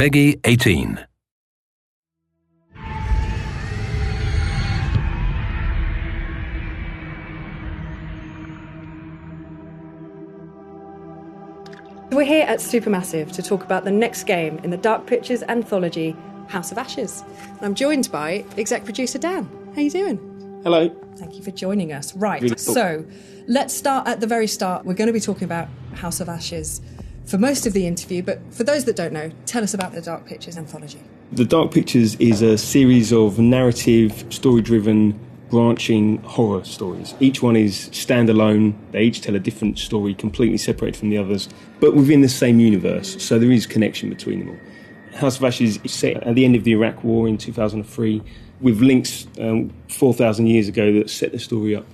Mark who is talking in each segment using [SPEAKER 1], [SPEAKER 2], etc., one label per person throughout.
[SPEAKER 1] Peggy 18.
[SPEAKER 2] We're here at Supermassive to talk about the next game in the Dark Pictures anthology, House of Ashes. And I'm joined by exec producer Dan. How you doing?
[SPEAKER 3] Hello.
[SPEAKER 2] Thank you for joining us. Right,
[SPEAKER 3] Really cool.
[SPEAKER 2] So let's start at the very start. We're going to be talking about House of Ashes for most of the interview, but for those that don't know, tell us about the Dark Pictures anthology.
[SPEAKER 3] The Dark Pictures is a series of narrative, story-driven, branching horror stories. Each one is standalone. They each tell a different story, completely separated from the others, but within the same universe, so there is connection between them all. House of Ashes is set at the end of the Iraq War in 2003, with links 4,000 years ago that set the story up.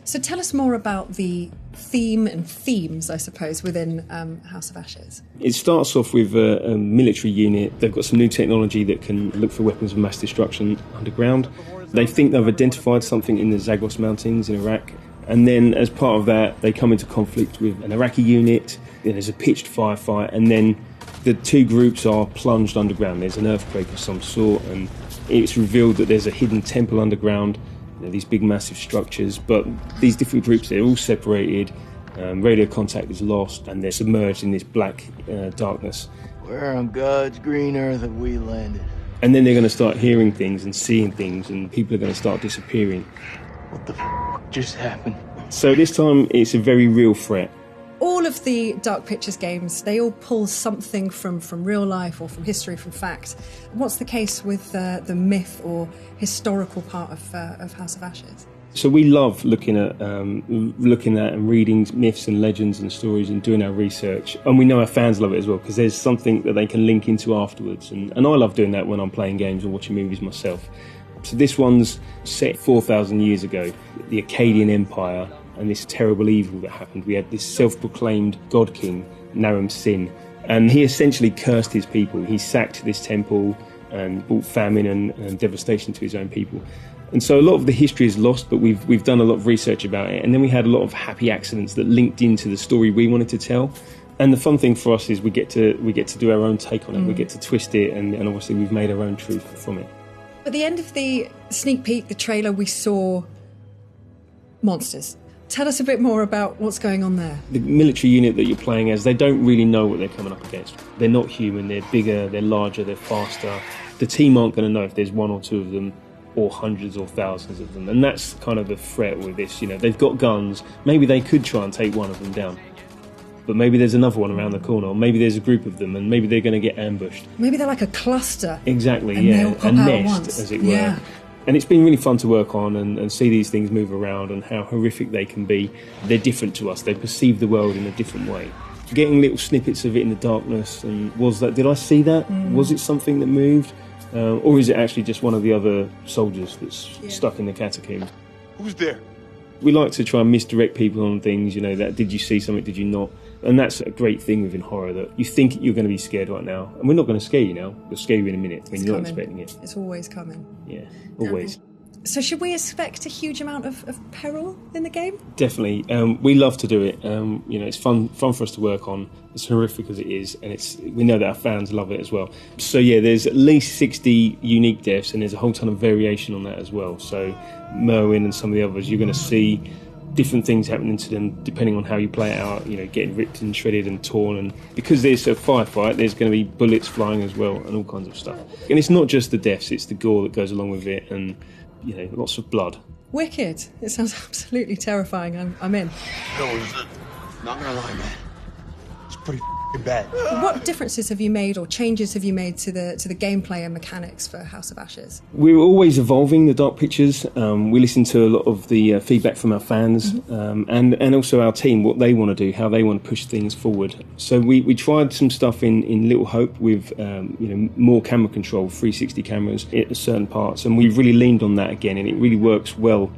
[SPEAKER 2] So tell us more about the theme and themes, I suppose, within House of Ashes.
[SPEAKER 3] It starts off with a military unit. They've got some new technology that can look for weapons of mass destruction underground. They think they've identified something in the Zagros Mountains in Iraq. And then as part of that, they come into conflict with an Iraqi unit. Then there's a pitched firefight. And then the two groups are plunged underground. There's an earthquake of some sort. And it's revealed that there's a hidden temple underground. These big massive structures, but these different groups, they're all separated, radio contact is lost, and they're submerged in this black darkness.
[SPEAKER 4] Where on God's green earth have we landed?
[SPEAKER 3] And then they're going to start hearing things and seeing things, and people are going to start disappearing.
[SPEAKER 4] What the just happened?
[SPEAKER 3] So this time it's a very real threat.
[SPEAKER 2] All of the Dark Pictures games, they all pull something from real life or from history, from fact. What's the case with the myth or historical part of House of Ashes?
[SPEAKER 3] So we love looking at and reading myths and legends and stories and doing our research. And we know our fans love it as well, because there's something that they can link into afterwards. And I love doing that when I'm playing games or watching movies myself. So this one's set 4,000 years ago, the Akkadian Empire, and this terrible evil that happened. We had this self-proclaimed god king, Naram-Sin, and he essentially cursed his people. He sacked this temple and brought famine and devastation to his own people. And so a lot of the history is lost, but we've done a lot of research about it. And then we had a lot of happy accidents that linked into the story we wanted to tell. And the fun thing for us is we get to do our own take on it. We get to twist it, and obviously we've made our own truth from it.
[SPEAKER 2] At the end of the sneak peek, the trailer, we saw monsters. Tell us a bit more about what's going on there.
[SPEAKER 3] The military unit that you're playing as, they don't really know what they're coming up against. They're not human, they're bigger, they're larger, they're faster. The team aren't going to know if there's one or two of them or hundreds or thousands of them. And that's kind of the threat with this. You know, they've got guns. Maybe they could try and take one of them down. But maybe there's another one around the corner, or maybe there's a group of them, and maybe they're going to get ambushed.
[SPEAKER 2] Maybe they're like a cluster.
[SPEAKER 3] Exactly,
[SPEAKER 2] and
[SPEAKER 3] yeah.
[SPEAKER 2] they'll pop
[SPEAKER 3] a
[SPEAKER 2] out
[SPEAKER 3] nest,
[SPEAKER 2] once.
[SPEAKER 3] as it were.
[SPEAKER 2] Yeah.
[SPEAKER 3] And it's been really fun to work on and see these things move around and how horrific they can be. They're different to us. They perceive the world in a different way. Getting little snippets of it in the darkness, and did I see that? Was it something that moved? Or is it actually just one of the other soldiers that's stuck in the catacombs?
[SPEAKER 4] Who's there?
[SPEAKER 3] We like to try and misdirect people on things, that did you see something, did you not? And that's a great thing within horror, that you think you're going to be scared right now, and we're not going to scare you now. We'll scare you in a minute when you're not expecting it.
[SPEAKER 2] It's always coming.
[SPEAKER 3] Yeah, always.
[SPEAKER 2] So should we expect a huge amount of peril in the game?
[SPEAKER 3] Definitely. We love to do it. It's fun for us to work on, as horrific as it is, and we know that our fans love it as well. So yeah, there's at least 60 unique deaths, and there's a whole ton of variation on that as well. So Merwin and some of the others, you're going to see different things happening to them depending on how you play it out, getting ripped and shredded and torn. And because there's a firefight, there's going to be bullets flying as well and all kinds of stuff. And it's not just the deaths, it's the gore that goes along with it, and lots of blood.
[SPEAKER 2] Wicked. It sounds absolutely terrifying. I'm in.
[SPEAKER 4] Not gonna lie, man. It's pretty bad.
[SPEAKER 2] What differences have you made or changes have you made to the gameplay and mechanics for House of Ashes?
[SPEAKER 3] We're always evolving the Dark Pictures. We listen to a lot of the feedback from our fans, and also our team, what they want to do, how they want to push things forward. So we tried some stuff in Little Hope with more camera control, 360 cameras at certain parts, and we've really leaned on that again, and it really works well.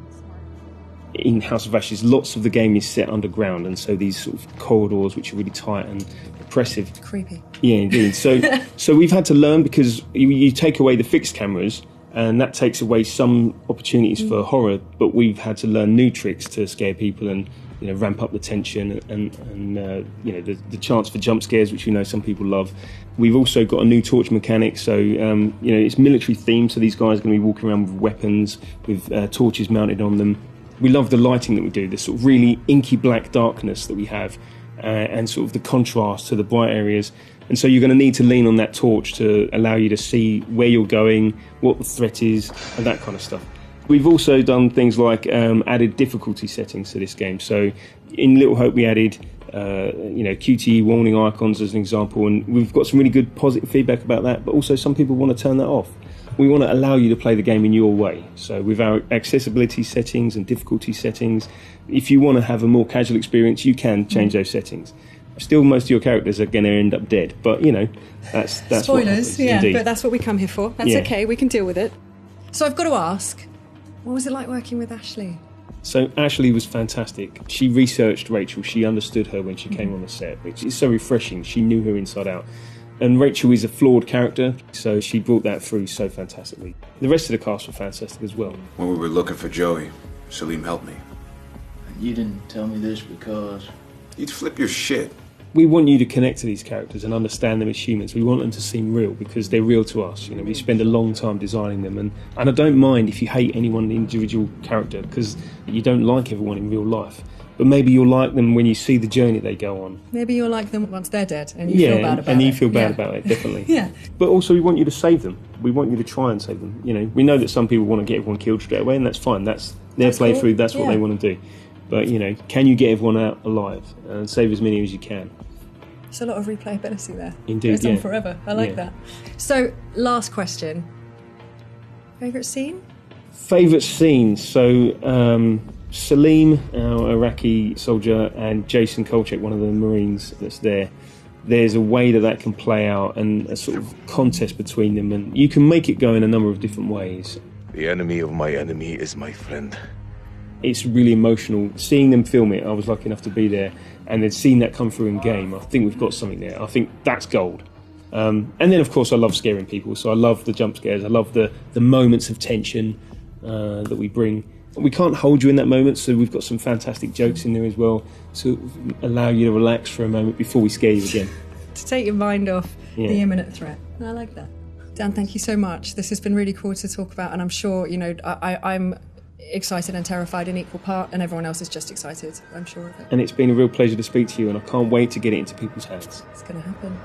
[SPEAKER 3] In House of Ashes, lots of the game is set underground, and so these sort of corridors, which are really tight and oppressive.
[SPEAKER 2] Creepy.
[SPEAKER 3] Yeah, indeed. So we've had to learn, because you take away the fixed cameras, and that takes away some opportunities for horror, but we've had to learn new tricks to scare people and ramp up the tension and the chance for jump scares, which some people love. We've also got a new torch mechanic, so it's military themed, so these guys are going to be walking around with weapons, with torches mounted on them. We love the lighting that we do, the sort of really inky black darkness that we have, and sort of the contrast to the bright areas. And so you're going to need to lean on that torch to allow you to see where you're going, what the threat is, and that kind of stuff. We've also done things like added difficulty settings to this game. So in Little Hope we added QTE warning icons as an example, and we've got some really good positive feedback about that, but also some people want to turn that off. We want to allow you to play the game in your way. So with our accessibility settings and difficulty settings, if you want to have a more casual experience, you can change those settings. Still, most of your characters are going to end up dead, but that's
[SPEAKER 2] spoilers,
[SPEAKER 3] what happens,
[SPEAKER 2] yeah.
[SPEAKER 3] indeed.
[SPEAKER 2] But that's what we come here for. That's okay. We can deal with it. So I've got to ask, what was it like working with Ashley?
[SPEAKER 3] So Ashley was fantastic. She researched Rachel. She understood her when she came on the set, which is so refreshing. She knew her inside out. And Rachel is a flawed character, so she brought that through so fantastically. The rest of the cast were fantastic as well.
[SPEAKER 4] When we were looking for Joey, Salim helped me.
[SPEAKER 1] You didn't tell me this because...
[SPEAKER 4] You'd flip your shit.
[SPEAKER 3] We want you to connect to these characters and understand them as humans. We want them to seem real because they're real to us. We spend a long time designing them, and I don't mind if you hate any one individual character because you don't like everyone in real life. But maybe you'll like them when you see the journey they go on.
[SPEAKER 2] Maybe you'll like them once they're dead and you feel bad about it.
[SPEAKER 3] And you feel bad about it, definitely.
[SPEAKER 2] Yeah.
[SPEAKER 3] But also we want you to save them. We want you to try and save them. We know that some people want to get everyone killed straight away, and that's fine. That's their playthrough, cool. That's what they want to do. But, can you get everyone out alive and save as many as you can?
[SPEAKER 2] There's a lot of replayability there.
[SPEAKER 3] Indeed,
[SPEAKER 2] Goes on forever. I like that. So, last question. Favourite scene?
[SPEAKER 3] Favourite scene? So, Salim, our Iraqi soldier, and Jason Kolchek, one of the Marines that's there. There's a way that can play out and a sort of contest between them, and you can make it go in a number of different ways.
[SPEAKER 5] The enemy of my enemy is my friend.
[SPEAKER 3] It's really emotional. Seeing them film it, I was lucky enough to be there, and then seeing that come through in game, I think we've got something there. I think that's gold. And then, of course, I love scaring people, so I love the jump scares. I love the moments of tension that we bring. We can't hold you in that moment, so we've got some fantastic jokes in there as well to allow you to relax for a moment before we scare you again.
[SPEAKER 2] To take your mind off the imminent threat. I like that. Dan, thank you so much. This has been really cool to talk about, and I'm sure, I'm excited and terrified in equal part, and everyone else is just excited, I'm sure of it.
[SPEAKER 3] And it's been a real pleasure to speak to you, and I can't wait to get it into people's hands.
[SPEAKER 2] It's going to happen.